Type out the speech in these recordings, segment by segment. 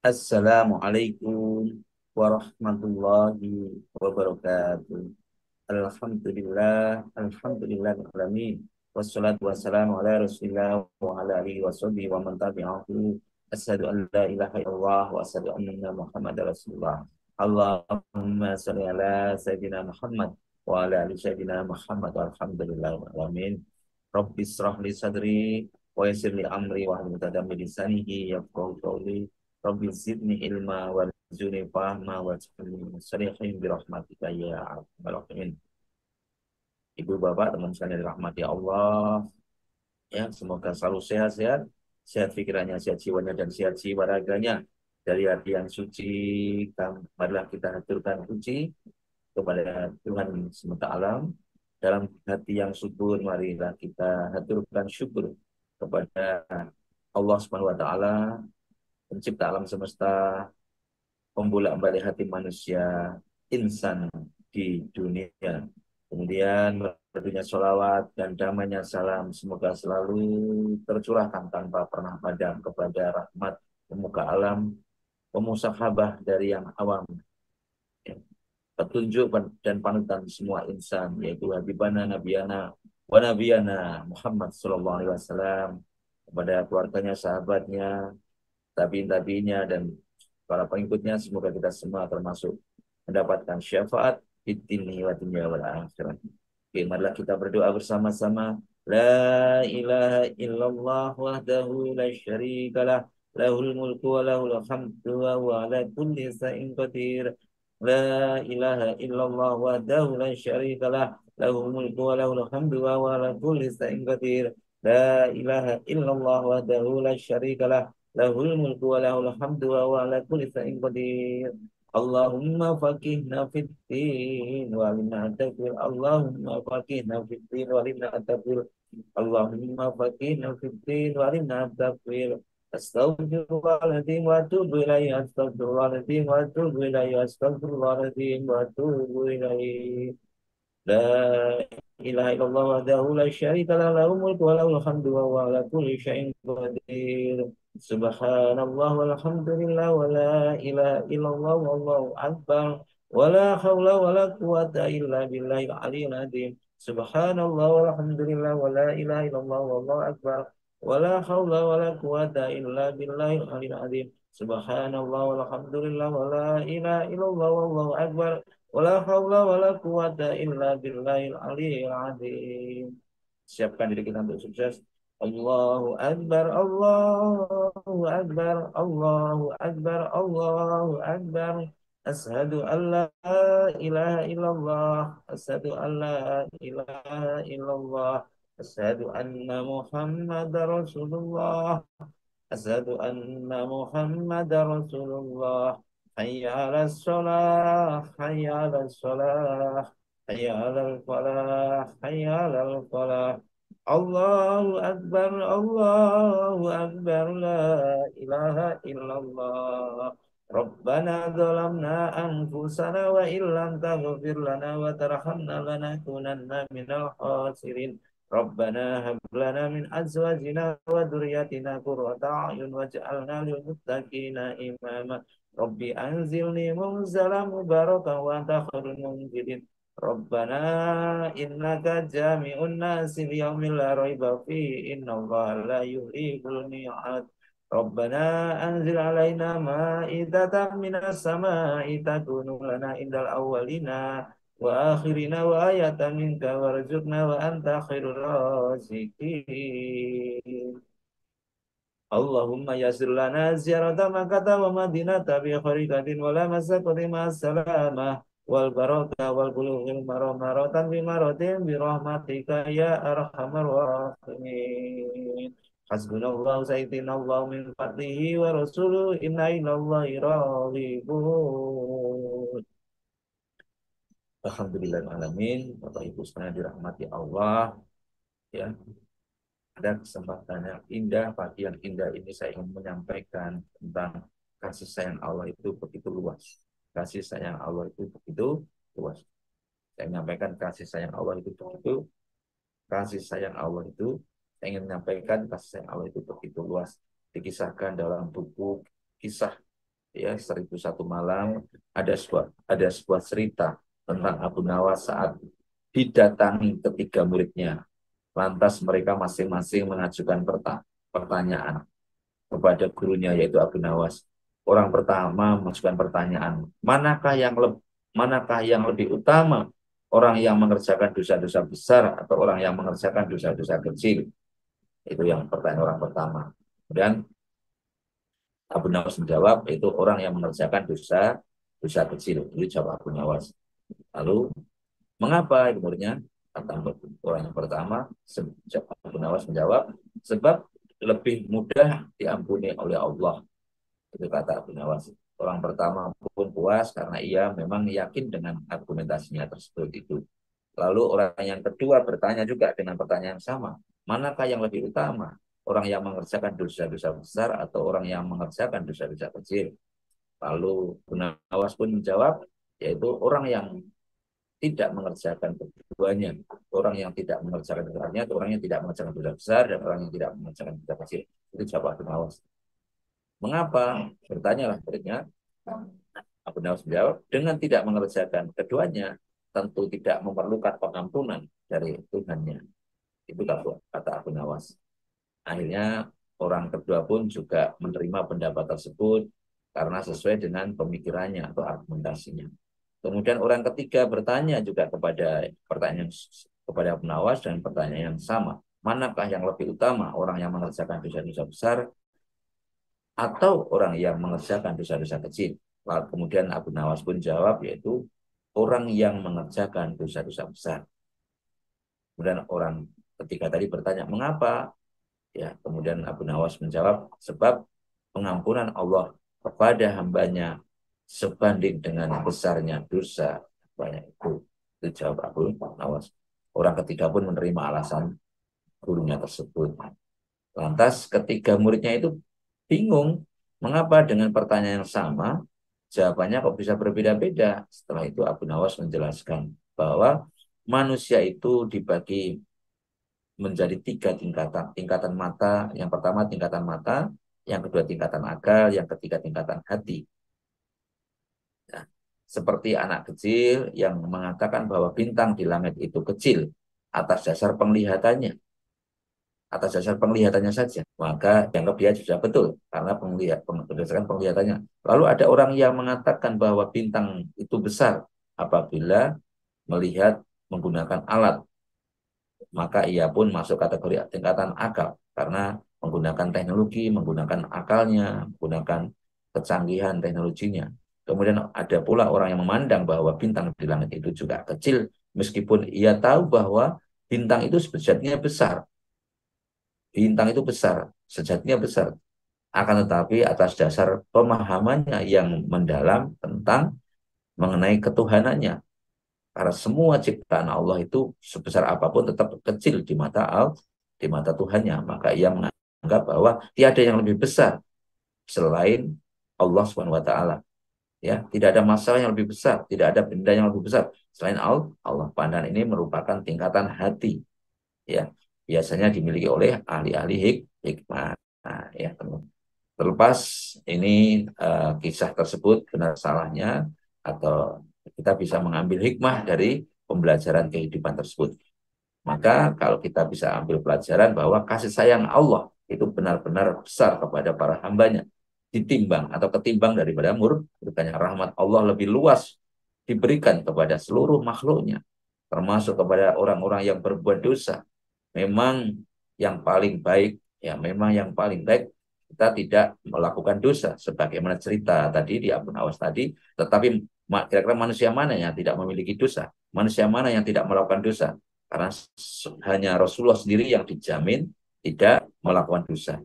Assalamualaikum warahmatullahi wabarakatuh. Alhamdulillah, wassalatu wassalamu ala rasulillah wa ala alihi wa sahbihi wa man tabi'ahu. Asyhadu an la ilaha illallah wa asyhadu anna Muhammadar Rasulullah. Allahumma shalli ala sayyidina Muhammad wa ala ali sayyidina Muhammad walhamdulillahi alamin. Rabbi israh li sadri wa yassir li amri wa hlul 'uqdatam min lisanihi yafqahu qawli. Rabbi zidni ilma warzuqni fahma waj'alni salihin bi rahmatika ya arhamar rahimin. Ibu bapak teman sekalian dirahmati Allah, ya semoga selalu sehat-sehat, sehat pikirannya, sehat jiwanya dan sehat jiwa raganya. Dari hati yang suci, marilah kita haturkan puji kepada Tuhan semesta alam. Dalam hati yang subur, marilah kita haturkan syukur kepada Allah Subhanahu wa taala, pencipta alam semesta, membolak-balik hati manusia, insan di dunia. Kemudian tentunya sholawat dan damainya salam semoga selalu tercurahkan tanpa pernah padam kepada rahmat pemuka alam, pemusahabah dari yang awam, ya, petunjuk dan panutan semua insan, yaitu Habibana Nabiyana wa Nabiyana Muhammad Sallallahu Alaihi Wasallam, kepada keluarganya, sahabatnya, tabiin-tabiinnya, dan para pengikutnya. Semoga kita semua termasuk mendapatkan syafaat di dunia wa dunya wal akhirat. Oke, marilah kita berdoa bersama-sama. La ilaha illallah wahdahu la syarikalah, lahul mulku wa lahul hamdu wa huwa ala kulli syai'in qadir. La ilaha illallah wahdahu la syarikalah, lahul mulku wa lahul hamdu wa huwa ala kulli syai'in qadir. La ilaha illallah wahdahu la syarikalah, lahul mulku wa lahul hamdu wa huwa ala kulli syai'in qadir. Allahumma faqihna fid din wa alimna tafsir. Allahumma faqihna fid din wa alimna tafsir. Allahumma faqihna fid din wa alimna tafsir. Astaghfirullahaladzim wa atubu ilaihi. Astaghfirullahaladzim wa atubu ilaihi. Astaghfirullahaladzim wa atubu ilaihi. La ilaha illallah wahdahu la syarika lah, lahul mulku wa lahul hamdu wa huwa ala kulli syai'in qadir. Subhanallah walhamdulillah wa la ilaha illallah wallahu akbar wa la haula wa la quwata illa billahil aliyyil azim. Subhanallah walhamdulillah wa la ilaha illallah wallahu akbar wa la haula wa la quwata illa billahil aliyyil azim. Subhanallah walhamdulillah wa la ilaha illallah wallahu akbar wala haula wala quwata illa billahil aliyil azim. Siapkan diri kita untuk sukses. Allahu Akbar, Allahu Akbar, Allahu Akbar, Allahu Akbar. Ashadu an la ilaha illallah, ashadu an la ilaha illallah, ashadu anna Muhammad Rasulullah, ashadu anna Muhammad Rasulullah. Hayya 'alas shalah, hayya 'alas shalah, hayya 'alal falah, hayya 'alal falah. Allahu akbar, Allahu akbar, la ilaha illallah. Rabbana zalamna anfusana wa illam taghfir lana wa tarhamna lanakunanna minal khasirin. Rabbana hab lana min azwajina wa dhurriyyatina qurrata a'yun waj'alna lil muttaqina imama. Rabbi anzilni munzalan mubarakan wa anta khairul munzilin. Rabbana innaka jami'un nasi liyaumin la raiba fi innallaha la yuhibbul mi'ad. Rabbana anzil alaina ma'idatan minas sama'i takunu lana indal awwalina wa akhirina wa ayatan minka warzuqna wa anta khairur raziqin. Allahumma yasir lana ziyarata Makkah wa Madinah bi kharikatin wa la masaqati ma salamah wal barakah wal bulughil maratan bi maratin bi rahmatika ya arhamar rahimin. Hasbunallahu sayyidinallahu min fadlihi wa rasuluhu inna ilallahi raghibun. Alhamdulillahirrahmanirrahim. Bapak Ibu sekalian dirahmati Allah, ya, ada kesempatan yang indah, pagi yang indah ini saya ingin menyampaikan tentang kasih sayang Allah itu begitu luas. Kasih sayang Allah itu begitu luas. Saya menyampaikan kasih sayang Allah itu begitu, kasih sayang Allah itu, saya ingin menyampaikan kasih sayang Allah itu begitu luas. Dikisahkan dalam buku kisah ya 1001 malam, ada sebuah cerita tentang Abu Nawas saat didatangi ketiga muridnya. Lantas mereka masing-masing mengajukan pertanyaan kepada gurunya, yaitu Abu Nawas. Orang pertama mengajukan pertanyaan, manakah yang lebih utama, orang yang mengerjakan dosa-dosa besar atau orang yang mengerjakan dosa-dosa kecil? Itu yang pertanyaan orang pertama. Kemudian Abu Nawas menjawab, itu orang yang mengerjakan dosa kecil. Itu jawab Abu Nawas. Lalu mengapa? Kemudian kata orang yang pertama, Abu Nawas menjawab, sebab lebih mudah diampuni oleh Allah. Itu kata Abu Nawas. Orang pertama pun puas karena ia memang yakin dengan argumentasinya tersebut itu. Lalu orang yang kedua bertanya juga dengan pertanyaan yang sama. Manakah yang lebih utama? Orang yang mengerjakan dosa-dosa besar atau orang yang mengerjakan dosa-dosa kecil? Lalu Abu Nawas pun menjawab, yaitu orang yang tidak mengerjakan keduanya. Orang yang tidak mengerjakan keduanya, orang yang tidak mengerjakan dosa besar dan orang yang tidak mengerjakan dosa kecil. Itu jawab Abu Nawas. Mengapa? Bertanyalah muridnya. Abu Nawas menjawab, dengan tidak mengerjakan keduanya, tentu tidak memerlukan pengampunan dari Tuhannya. Itu kata Abu Nawas. Akhirnya orang kedua pun juga menerima pendapat tersebut karena sesuai dengan pemikirannya atau argumentasinya. Kemudian orang ketiga bertanya juga kepada Abu Nawas dan pertanyaan yang sama. Manakah yang lebih utama, orang yang mengerjakan dosa-dosa besar atau orang yang mengerjakan dosa-dosa kecil? Lalu kemudian Abu Nawas pun jawab, yaitu orang yang mengerjakan dosa-dosa besar. Kemudian orang ketiga tadi bertanya, mengapa? Ya, kemudian Abu Nawas menjawab, sebab pengampunan Allah kepada hambanya sebanding dengan besarnya dosa banyak itu. Itu jawab Abu Nawas. Orang ketiga pun menerima alasan gurunya tersebut. Lantas ketiga muridnya itu bingung, mengapa dengan pertanyaan yang sama, jawabannya kok bisa berbeda-beda. Setelah itu Abu Nawas menjelaskan bahwa manusia itu dibagi menjadi 3 tingkatan. Tingkatan mata, yang pertama tingkatan mata, yang kedua tingkatan akal, yang ketiga tingkatan hati. Nah, seperti anak kecil yang mengatakan bahwa bintang di langit itu kecil atas dasar penglihatannya saja, maka dianggap dia sudah betul karena berdasarkan penglihatannya. Lalu ada orang yang mengatakan bahwa bintang itu besar apabila melihat menggunakan alat, maka ia pun masuk kategori tingkatan akal karena menggunakan teknologi, menggunakan akalnya, menggunakan kecanggihan teknologinya. Kemudian ada pula orang yang memandang bahwa bintang di langit itu juga kecil, meskipun ia tahu bahwa bintang itu sejatinya besar. Bintang itu besar, sejatinya besar. Akan tetapi atas dasar pemahamannya yang mendalam tentang mengenai ketuhanannya. Karena semua ciptaan Allah itu sebesar apapun tetap kecil di mata Tuhannya. Maka ia menganggap bahwa tiada yang lebih besar selain Allah Subhanahu wa taala. Ya, tidak ada masalah yang lebih besar, tidak ada benda yang lebih besar selain Allah. Pandangan ini merupakan tingkatan hati. Ya, biasanya dimiliki oleh ahli-ahli hikmah. Nah, ya, terlepas ini kisah tersebut benar salahnya atau kita bisa mengambil hikmah dari pembelajaran kehidupan tersebut. Maka kalau kita bisa ambil pelajaran bahwa kasih sayang Allah itu benar-benar besar kepada para hambanya, ditimbang atau ketimbang daripada murkanya. Rahmat Allah lebih luas diberikan kepada seluruh makhluknya, termasuk kepada orang-orang yang berbuat dosa. Memang yang paling baik, memang yang paling baik kita tidak melakukan dosa sebagaimana cerita tadi di Abu Nawas tadi, tetapi kira-kira manusia mana yang tidak memiliki dosa, manusia mana yang tidak melakukan dosa, karena hanya Rasulullah sendiri yang dijamin tidak melakukan dosa.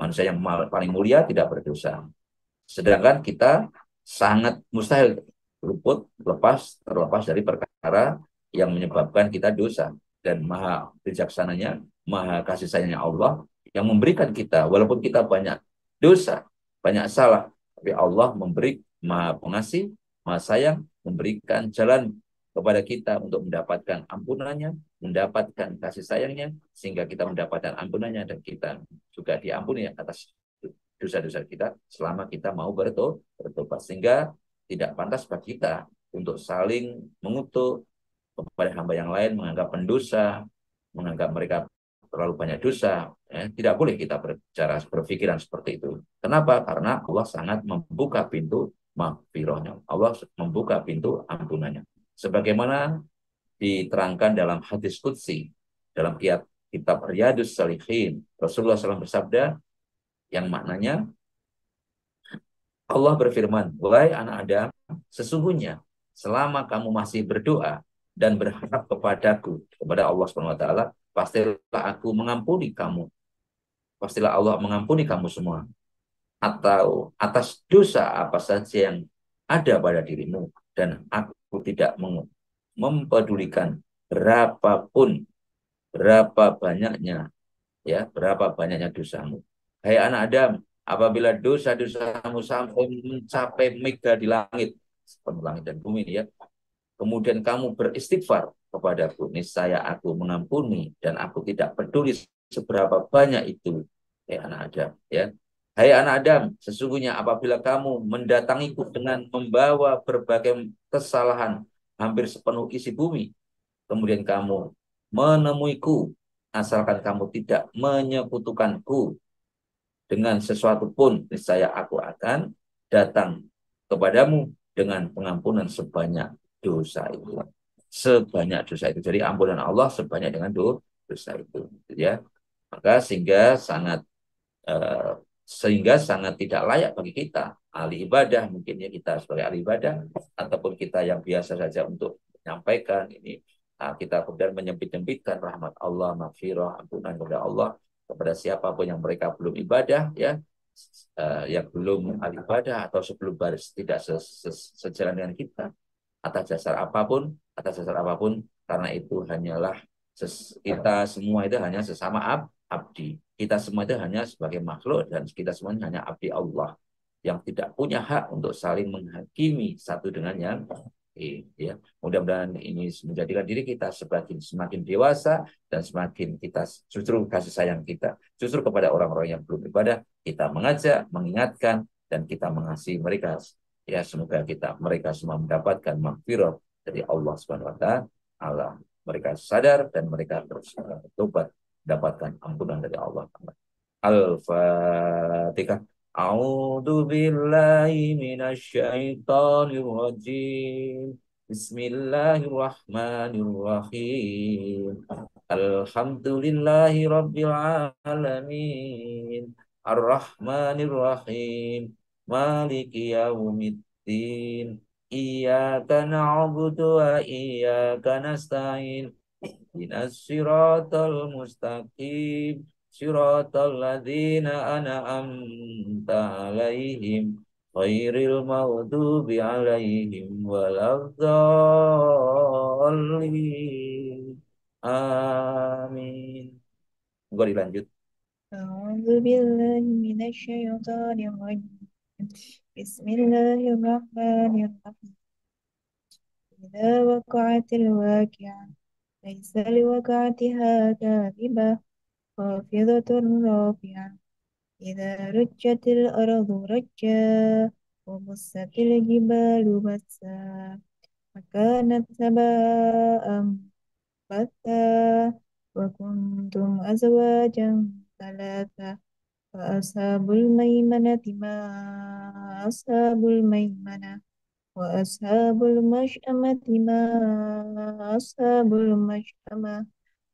Manusia yang paling mulia tidak berdosa, sedangkan kita sangat mustahil terlepas dari perkara yang menyebabkan kita dosa. Dan maha bijaksananya, maha kasih sayangnya Allah yang memberikan kita, walaupun kita banyak dosa, banyak salah, tapi Allah memberi, maha pengasih, maha sayang, memberikan jalan kepada kita untuk mendapatkan ampunannya, mendapatkan kasih sayangnya, sehingga kita mendapatkan ampunannya dan kita juga diampuni atas dosa-dosa kita selama kita mau bertobat. Sehingga tidak pantas bagi kita untuk saling mengutuk kepada hamba yang lain, menganggap pendosa, menganggap mereka terlalu banyak dosa. Tidak boleh kita berbicara berpikiran seperti itu. Kenapa? Karena Allah sangat membuka pintu maghfirahnya. Allah membuka pintu ampunannya. Sebagaimana diterangkan dalam hadis qudsi, dalam kitab Riyadus Salihin, Rasulullah SAW bersabda yang maknanya Allah berfirman, wahai anak Adam, sesungguhnya selama kamu masih berdoa dan berharap kepadaku, kepada Allah SWT, pastilah aku mengampuni kamu. Pastilah Allah mengampuni kamu semua. Atau atas dosa apa saja yang ada pada dirimu. Dan aku tidak mempedulikan berapa banyaknya dosamu. Hai anak Adam, apabila dosa-dosamu sampai mencapai mega di langit, sepenuh langit dan bumi ya, kemudian kamu beristighfar kepadaku, niscaya aku mengampuni dan aku tidak peduli seberapa banyak itu. Hai anak Adam, ya. Hai anak Adam, sesungguhnya apabila kamu mendatangiku dengan membawa berbagai kesalahan hampir sepenuh isi bumi, kemudian kamu menemuiku, asalkan kamu tidak menyekutukanku dengan sesuatu pun, niscaya aku akan datang kepadamu dengan pengampunan sebanyak dosa itu. Sebanyak dosa itu. Jadi ampunan Allah sebanyak dengan dosa itu. Ya. Maka eh, sehingga sangat tidak layak bagi kita ahli ibadah, mungkin ya kita sebagai ahli ibadah ataupun kita yang biasa saja untuk menyampaikan ini, kita kemudian menyempit-nyempitkan rahmat Allah, maghfirah, ampunan kepada Allah kepada siapapun yang mereka belum ibadah ya, yang belum ahli ibadah atau sebelum baris tidak sejalan dengan kita atas dasar apapun, karena itu hanyalah kita semua itu hanya sesama abdi. Kita semua itu hanya sebagai makhluk dan kita semuanya hanya abdi Allah yang tidak punya hak untuk saling menghakimi satu dengan yang ya. Mudah-mudahan ini menjadikan diri kita semakin dewasa dan semakin kita justru kasih sayang kita justru kepada orang-orang yang belum ibadah, kita mengajak, mengingatkan dan kita mengasihi mereka. Ya, semoga mereka semua mendapatkan maghfirah dari Allah Subhanahu wa taala. Mereka sadar dan mereka terus bertobat, mendapatkan ampunan dari Allah. Al-Fatihah. A'udzu billahi minasy syaithanir rajim. Bismillahirrahmanirrahim. Alhamdulillahi rabbil alamin. Ar-Rahmanir Rahim. Maliki yaumiddin. Iyyaka na'budu wa iyyaka nasta'in. Ihdinas siratal mustaqim. Siratal ladzina an'amta 'alaihim ghairil maghdubi 'alaihim waladdallin. Amin. Gua dilanjut. أعوذ بالله من الشيطان الرجيم بسم الله الرحمن الرحيم إذا وقعت الواقعة ليس لوقعتها كاذبة خافضة رافعة إذا رجت الأرض رجا وبست الجبال بسا فكانت هباء منبثا وكنتم أزواجا ثلاثة فأصحاب الميمنة ما أصحاب الميمنة وأصحاب المشأمة ما أصحاب المشأمة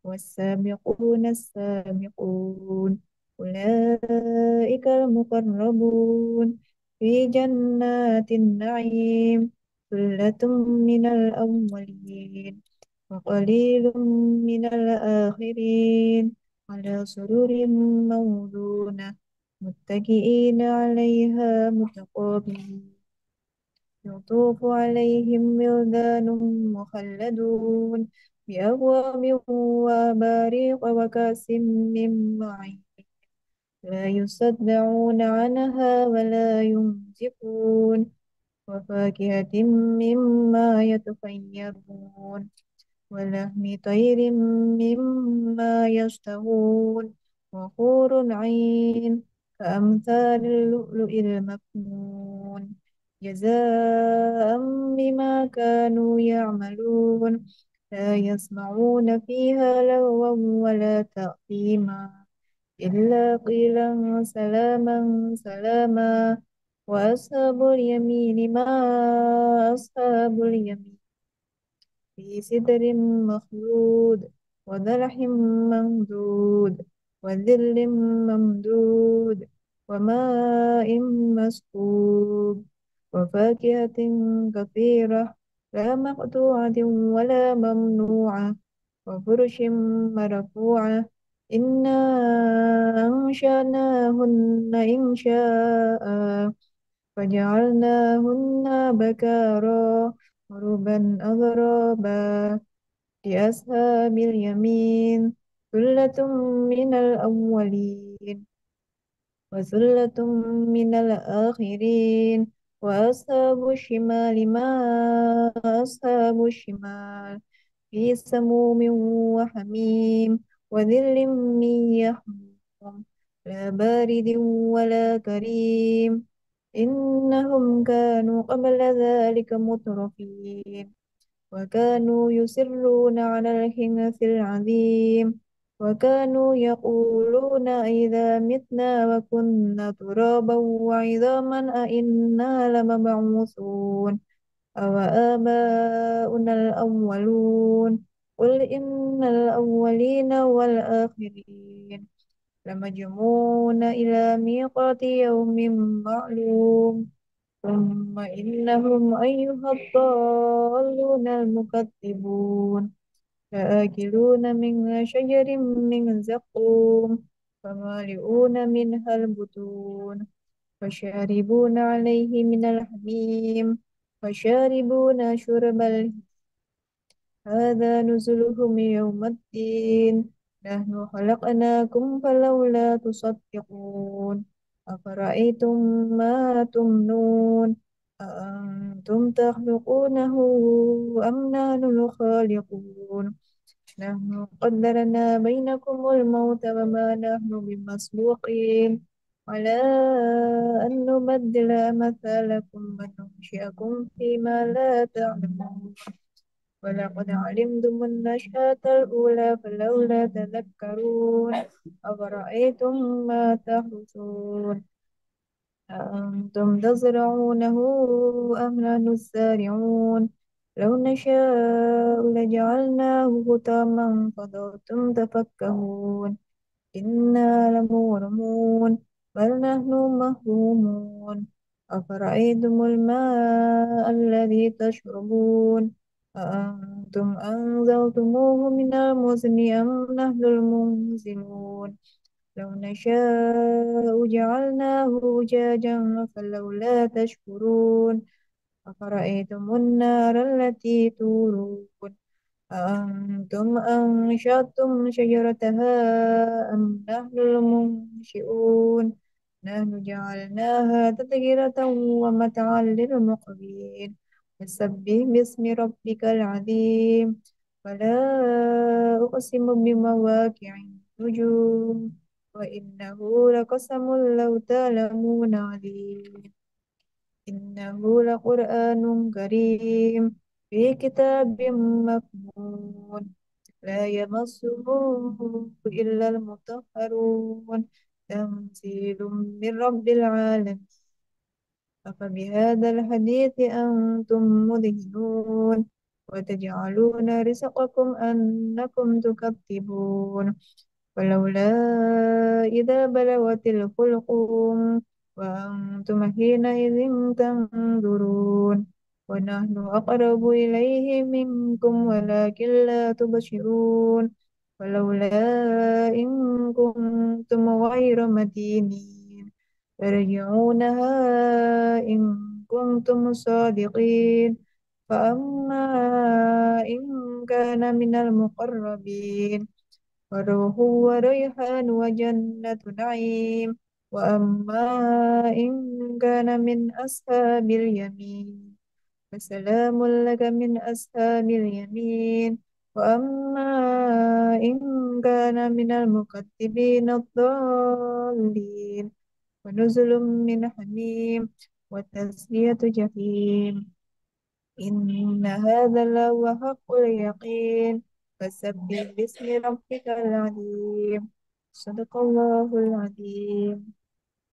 والسابقون السابقون أولئك المقربون في جنات النعيم ثلة من الأولين وقليل من الآخرين على سرر موضونة متكئين عليها متقابلين يطوف عليهم ولدان مخلدون بأكواب وأباريق وكأس من معين لا يصدعون عنها ولا ينزفون وفاكهة مما يتخيرون ولحم طير مما يشتهون وحور عين كأمثال اللؤلؤ المكنون جزاء بما كانوا يعملون لا يسمعون فيها لغوا ولا تأثيما إلا قيلا سلاما سلاما وأصحاب اليمين ما أصحاب اليمين في سدر مخلود وذلح ممدود وذل ممدود وماء مسكوب وفاكهة كثيرة لا مقطوعة ولا ممنوعة وفرش مرفوعة إنا أنشأناهن إنشاء فجعلناهن بكارا عربا أغرابا لأصحاب اليمين ثلة من الأولين وثلة من الآخرين وأصحاب الشمال ما أصحاب الشمال في سموم وحميم وذل من يحموم لا بارد ولا كريم إنهم كانوا قبل ذلك مترفين وكانوا يصرون على الحنث العظيم وكانوا يقولون إذا متنا وكنا ترابا وعظاما أئنا لمبعوثون أو آباؤنا الأولون قل إن الأولين والآخرين لمجموعون إلى ميقات يوم معلوم ثم إنهم أيها الضالون المكذبون لآكلون من شجر من زقوم فمالئون منها البطون فشاربون عليه من الحميم فشاربون شرب هذا نزلهم يوم الدين نحن خلقناكم فلولا تصدقون أفرأيتم ما تمنون أأنتم تخلقونه أم نحن الخالقون نحن قدرنا بينكم الموت وما نحن بمسبوقين على أن نبدل أمثالكم وننشئكم فيما لا تعلمون ولقد علمتم النشأة الأولى فلولا تذكرون أفرأيتم ما تحرثون أأنتم تزرعونه أم نحن الزارعون لو نشاء لجعلناه حطاما فظلتم تفكهون إنا لمغرمون بل نحن محرومون أفرأيتم الماء الذي تشربون أأنتم أنزلتموه من المزن أم نحن المنزلون لو نشاء جعلناه أجاجا فلولا تشكرون أفرأيتم النار التي تورون أأنتم أنشأتم شجرتها أم نحن المنشئون نحن جعلناها تذكرة ومتعا للمقوين فسبح باسم ربك العظيم فلا أقسم بمواقع النجوم وإنه لقسم لو تعلمون عظيم إنه لقرآن كريم في كتاب مكنون لا يمسه إلا المطهرون تنزيل من رب العالمين أفبهذا الحديث أنتم مدهنون وتجعلون رزقكم أنكم تكذبون ولولا إذا بلغت الحلقوم وأنتم حينئذ تنظرون ونحن أقرب إليه منكم ولكن لا تبصرون ولولا إن كنتم غير مدينين ترجعونها إن كنتم صادقين فأما إن كان من المقربين فروح وريحان وجنة نعيم وأما إن كان من أصحاب اليمين فسلام لك من أصحاب اليمين وأما إن كان من المكذبين الضالين ونزل من حميم والتصلية جحيم إن هذا لهو حق اليقين فسبح باسم ربك العظيم صدق الله العظيم.